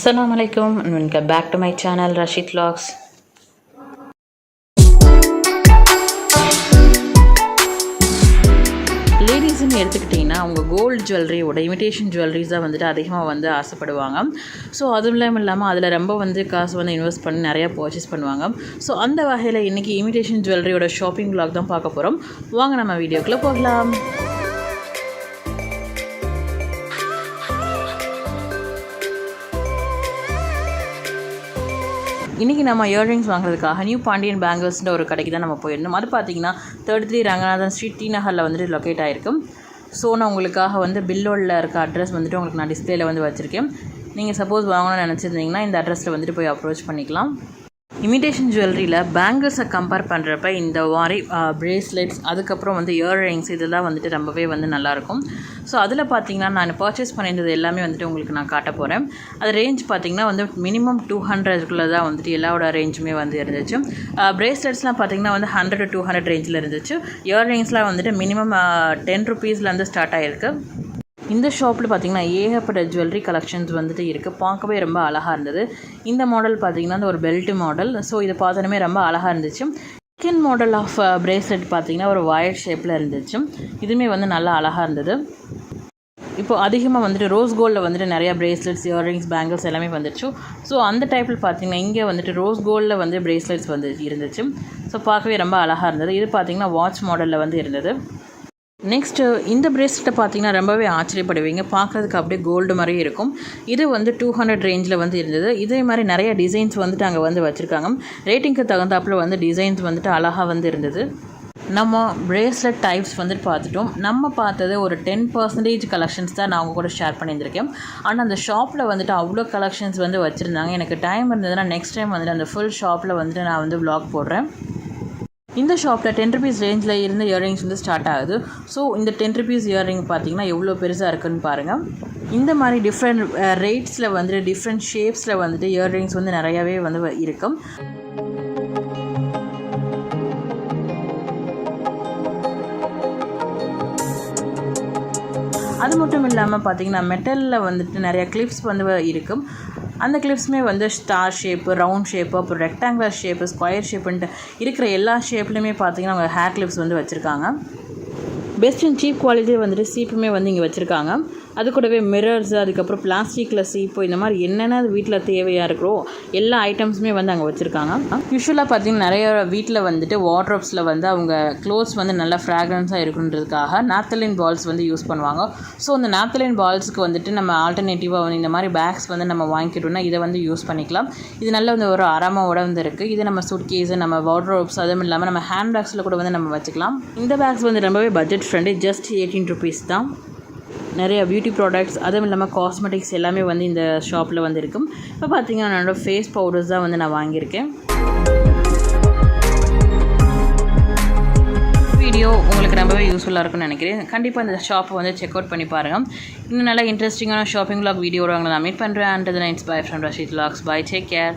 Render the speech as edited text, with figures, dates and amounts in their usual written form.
Assalamualaikum and welcome back to my channel Rashid Vlogs. லேடிஸ்ன்னு எடுத்துக்கிட்டிங்கன்னா அவங்க gold ஜுவல்லரியோட imitation jewelleries தான் வந்துட்டு அதிகமாக வந்து ஆசைப்படுவாங்க. ஸோ அதுவும் இல்லாமல் அதில் ரொம்ப வந்து காசு வந்து இன்வெஸ்ட் பண்ணி நிறையா பர்ச்சேஸ் பண்ணுவாங்க. ஸோ அந்த வகையில் இன்றைக்கி இமிடேஷன் ஜுவல்லரியோட ஷாப்பிங் vlog தான் பார்க்க போகிறோம். வாங்க நம்ம வீடியோக்குள்ளே போகலாம். இன்றைக்கி நம்ம இயர்ரிங்ஸ் வாங்குறதுக்காக நியூ பாண்டியன் பேங்கிள்ஸ்ன்ற ஒரு கடைக்கு தான் நம்ம போயிருந்தோம். அது பார்த்திங்கன்னா 33 ரங்கநாதன் ஸ்ட்ரீட் டி நகரில் வந்துட்டு லொக்கேட் ஆகிருக்கும். ஸோ நான் உங்களுக்காக வந்து பில்லோடில் இருக்க அட்ரஸ் வந்துட்டு உங்களுக்கு நான் டிஸ்பிளேயில் வந்து வச்சுருக்கேன். நீங்கள் சப்போஸ் வாங்கணும்னு நினச்சிருந்தீங்கன்னா இந்த அட்ரஸில் வந்துட்டு போய் அப்ரோச் பண்ணிக்கலாம். இமிடேஷன் ஜுவல்லரியில் பேங்கிள்ஸை கம்பேர் பண்ணுறப்ப இந்த மாதிரி ப்ரேஸ்லெட்ஸ் அதுக்கப்புறம் வந்து இயர்ரிங்ஸ் இதெல்லாம் வந்துட்டு ரொம்பவே வந்து நல்லாயிருக்கும். ஸோ அதில் பார்த்திங்கன்னா நான் பர்ச்சேஸ் பண்ணியிருந்தது எல்லாமே வந்துட்டு உங்களுக்கு நான் காட்ட போகிறேன். அது ரேஞ்ச் பார்த்திங்கன்னா வந்து மினிமம் 200க்குள்ளே தான் வந்துட்டு எல்லாவோட ரேஞ்சுமே வந்து இருந்துச்சு. ப்ரேஸ்லெட்ஸ்லாம் பார்த்திங்கன்னா வந்து 100 to 200 ரேஞ்சில் இருந்துச்சு. இயர்ரிங்ஸ்லாம் வந்துட்டு மினிமம் 10 rupeesலேருந்து ஸ்டார்ட் ஆகிருக்கு. இந்த ஷாப்பில் பார்த்திங்கன்னா ஏகப்பட்ட ஜுவல்லரி கலெக்ஷன்ஸ் வந்துட்டு இருக்குது. பார்க்கவே ரொம்ப அழகாக இருந்தது. இந்த மாடல் பார்த்திங்கன்னா அந்த ஒரு பெல்ட் மாடல். ஸோ இது பார்த்தோன்னே ரொம்ப அழகாக இருந்துச்சு. செகண்ட் மாடல் ஆஃப் ப்ரேஸ்லெட் பார்த்திங்கன்னா ஒரு வயர் ஷேப்பில் இருந்துச்சு. இதுவுமே வந்து நல்லா அழகாக இருந்தது. இப்போது அதிகமாக வந்துட்டு ரோஸ் கோல்டில் வந்துட்டு நிறையா ப்ரேஸ்லெட்ஸ் இயர்ரிங்ஸ் பேங்கிள்ஸ் எல்லாமே வந்துடுச்சு. ஸோ அந்த டைப்பில் பார்த்திங்கன்னா இங்கே வந்துட்டு ரோஸ் கோல்டில் வந்து ப்ரேஸ்லெட்ஸ் வந்து இருந்துச்சு. ஸோ பார்க்கவே ரொம்ப அழகாக இருந்தது. இது பார்த்திங்கன்னா வாட்ச் மாடலில் வந்து இருந்தது. நெக்ஸ்ட்டு இந்த ப்ரேஸ்லெட்டை பார்த்திங்கன்னா ரொம்பவே ஆச்சரியப்படுவீங்க. பார்க்குறதுக்கு அப்படியே கோல்டு மாதிரி இருக்கும். இது வந்து 200 ரேஞ்சில் வந்து இருந்தது. இதே மாதிரி நிறைய டிசைன்ஸ் வந்துட்டு அங்கே வந்து வச்சுருக்காங்க. ரேட்டிங்க்கு தகுந்தாப்பில் வந்து டிசைன்ஸ் வந்துட்டு அழகாக வந்து இருந்தது. நம்ம ப்ரேஸ்லெட் டைப்ஸ் வந்துட்டு பார்த்துட்டோம். நம்ம பார்த்தது ஒரு 10% கலெக்ஷன்ஸ் தான் நான் அவங்க கூட ஷேர் பண்ணியிருந்திருக்கேன். ஆனால் அந்த ஷாப்பில் வந்துட்டு அவ்வளோ கலெக்ஷன்ஸ் வந்து வச்சுருந்தாங்க. எனக்கு டைம் இருந்ததுன்னா நெக்ஸ்ட் டைம் வந்துட்டு அந்த ஃபுல் ஷாப்பில் வந்துட்டு நான் வந்து vlog போடுறேன். இந்த ஷாப்பில் 10 rupees ரேஞ்சில் இருந்த இயர்ரிங்ஸ் வந்து ஸ்டார்ட் ஆகுது. ஸோ இந்த 10 rupees இயர்ரிங் பார்த்திங்கன்னா எவ்வளோ பெருசாக இருக்குதுன்னு பாருங்கள். இந்த மாதிரி டிஃப்ரெண்ட் ரேட்ஸில் வந்துட்டு டிஃப்ரெண்ட் ஷேப்ஸில் வந்துட்டு இயர்ரிங்ஸ் வந்து நிறையாவே வந்து இருக்கும். அது மட்டும் இல்லாமல் பார்த்திங்கன்னா மெட்டலில் வந்துட்டு நிறையா கிளிப்ஸ் வந்து இருக்கும். அந்த கிளிப்ஸுமே வந்து ஸ்டார் ஷேப்பு, ரவுண்ட் ஷேப்பு, அப்புறம் ரெக்டாங்குலர் ஷேப்பு, ஸ்கொயர் ஷேப்புன்ட்டு இருக்கிற எல்லா ஷேப்லையுமே பார்த்திங்கன்னா அவங்க ஹேர் கிளிப்ஸ் வந்து வச்சுருக்காங்க. பெஸ்ட் அண்ட் சீப் குவாலிட்டியில் வந்துட்டு சீப்புமே வந்து இங்கே வச்சுருக்காங்க. அது கூடவே மிரர்ஸ், அதுக்கப்புறம் பிளாஸ்டிக்கில் சீப்பு, இந்த மாதிரி என்னென்ன வீட்டில் தேவையாக இருக்கிறோ எல்லா ஐட்டம்ஸுமே வந்து அங்கே வச்சுருக்காங்க. யூஸ்வலாக பார்த்திங்கன்னா நிறைய வீட்டில் வந்துட்டு வார்ட்ரோப்ஸில் வந்து அவங்க க்ளோத்ஸ் வந்து நல்லா ஃப்ராக்ரன்ஸாக இருக்குன்றதுக்காக நாப்தலின் பால்ஸ் வந்து யூஸ் பண்ணுவாங்க. ஸோ அந்த நாப்தலின் பால்ஸுக்கு வந்துட்டு நம்ம ஆல்டர்னேட்டிவாக வந்து இந்த மாதிரி பேக்ஸ் வந்து நம்ம வாங்கிக்கிட்டோம்னா இதை வந்து யூஸ் பண்ணிக்கலாம். இது நல்ல வந்து ஒரு அராமாவோட வந்து இருக்குது. இது நம்ம சூட்கேஸு, நம்ம வார்ட்ரோப்ஸ், அதுவும் இல்லாமல் நம்ம ஹேண்ட் பேக்ஸில் கூட வந்து நம்ம வச்சுக்கலாம். இந்த பேக்ஸ் வந்து ரொம்பவே பட்ஜெட் ஃப்ரெண்ட்லி. ஜஸ்ட் 18 rupees தான். நிறைய பியூட்டி ப்ராடக்ட்ஸ் அதுவும் இல்லாமல் காஸ்மெட்டிக்ஸ் எல்லாமே வந்து இந்த ஷாப்பில் வந்து இருக்கும். இப்போ பார்த்திங்கன்னா என்னோடய ஃபேஸ் பவுடர்ஸ் தான் வந்து நான் வாங்கியிருக்கேன். வீடியோ உங்களுக்கு ரொம்பவே யூஸ்ஃபுல்லாக இருக்கும்னு நினைக்கிறேன். கண்டிப்பாக இந்த ஷாப்பை வந்து செக் அவுட் பண்ணி பாருங்கள். இன்னும் நல்லா இன்ட்ரெஸ்டிங்கான ஷாப்பிங் vlog வீடியோட உங்களை நான் மீட் பண்ணுறேன். And it's bye from Rashid Vlogs. Bye, take care.